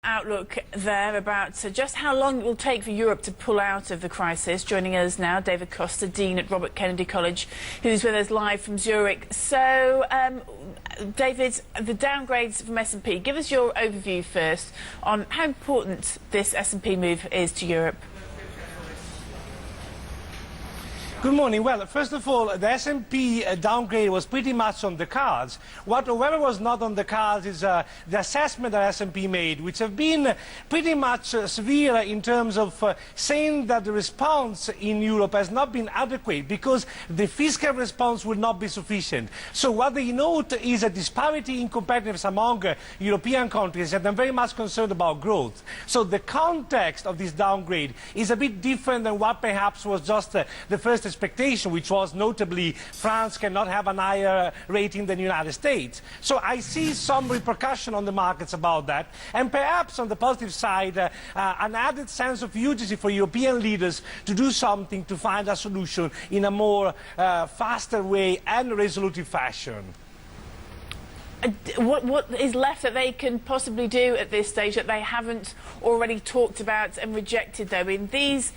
outlook there about just how long it will take for Europe to pull out of the crisis. Joining us now, David Costa, Dean at Robert Kennedy College, who's with us live from Zurich. So, David, the downgrades from S&P, give us your overview first on how important this S&P move is to Europe. Good morning. Well, first of all, the S&P downgrade was pretty much on the cards. Whatever was not on the cards is the assessment that S&P made, which have been pretty much severe in terms of saying that the response in Europe has not been adequate because the fiscal response would not be sufficient. So what they note is a disparity in competitiveness among European countries, and I'm very much concerned about growth. So the context of this downgrade is a bit different than what perhaps was just the first expectation, which was notably France cannot have a higher rating than the United States. So I see some repercussion on the markets about that, and perhaps on the positive side, an added sense of urgency for European leaders to do something to find a solution in a more faster way and resolutive fashion. What is left that they can possibly do at this stage that they haven't already talked about and rejected, though? I mean, these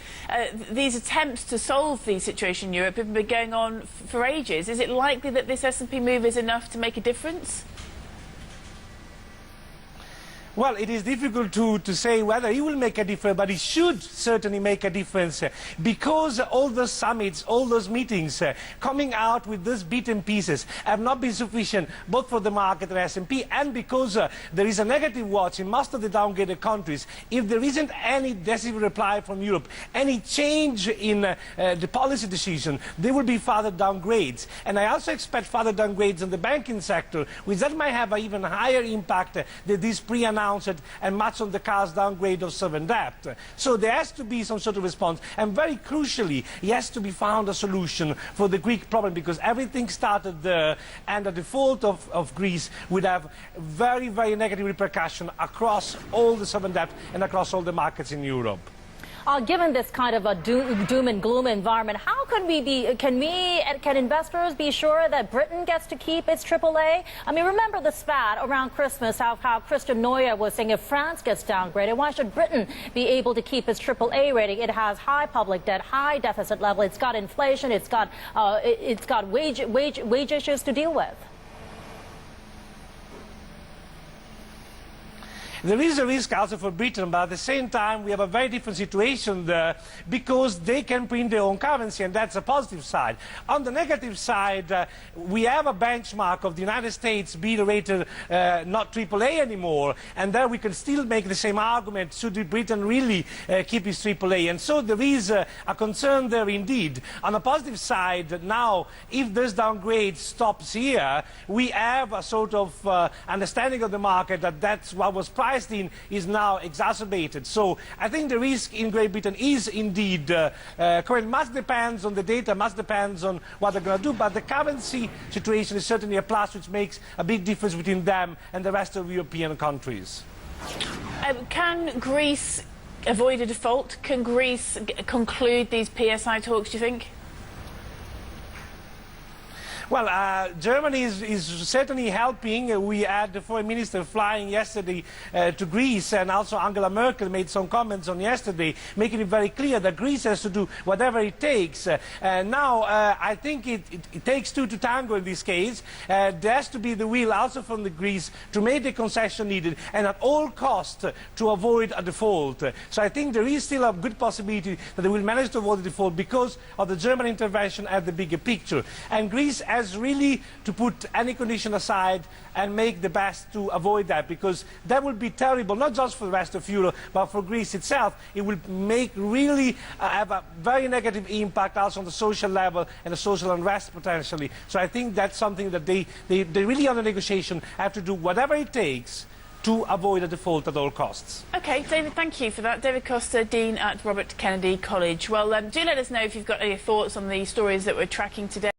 attempts to solve the situation in Europe have been going on for ages. Is it likely that this S&P move is enough to make a difference? Well, it is difficult to say whether it will make a difference, but it should certainly make a difference because all those summits, all those meetings coming out with these beaten pieces have not been sufficient both for the market and S&P, and because there is a negative watch in most of the downgraded countries. If there isn't any decisive reply from Europe, any change in the policy decision, there will be further downgrades. And I also expect further downgrades in the banking sector, which that might have an even higher impact than this pre-announced and much on the cards downgrade of sovereign debt. So there has to be some sort of response, and very crucially, there has to be found a solution for the Greek problem, because everything started there, and the default of Greece would have very, very negative repercussions across all the sovereign debt and across all the markets in Europe. Given this kind of a doom and gloom environment, how can can investors be sure that Britain gets to keep its AAA? I mean, remember the spat around Christmas, how Christian Noyer was saying if France gets downgraded, why should Britain be able to keep its AAA rating? It has high public debt, high deficit level, it's got inflation, it's got wage issues to deal with. There is a risk also for Britain, but at the same time we have a very different situation there because they can print their own currency, and that's a positive side. On the negative side, we have a benchmark of the United States being rated not AAA anymore, and there we can still make the same argument, should Britain really keep its AAA? And so there is a concern there indeed. On the positive side, now if this downgrade stops here, we have a sort of understanding of the market that that's what was priced in is now exacerbated. So I think the risk in Great Britain is indeed current. Much depends on the data, much depends on what they're going to do, but the currency situation is certainly a plus, which makes a big difference between them and the rest of European countries. Can Greece avoid a default? Can Greece conclude these PSI talks, do you think? Well, Germany is certainly helping. We had the foreign minister flying yesterday to Greece, and also Angela Merkel made some comments on yesterday, making it very clear that Greece has to do whatever it takes. Now, I think it takes two to tango in this case. There has to be the will also from the Greece to make the concession needed, and at all costs to avoid a default. So I think there is still a good possibility that they will manage to avoid the default because of the German intervention at the bigger picture. And Greece has really to put any condition aside and make the best to avoid that, because that would be terrible, not just for the rest of Europe, but for Greece itself. It will make really have a very negative impact also on the social level and the social unrest potentially. So I think that's something that they really on the negotiation have to do whatever it takes to avoid a default at all costs. OK, David, thank you for that. David Costa, Dean at Robert Kennedy College. Well, do let us know if you've got any thoughts on the stories that we're tracking today.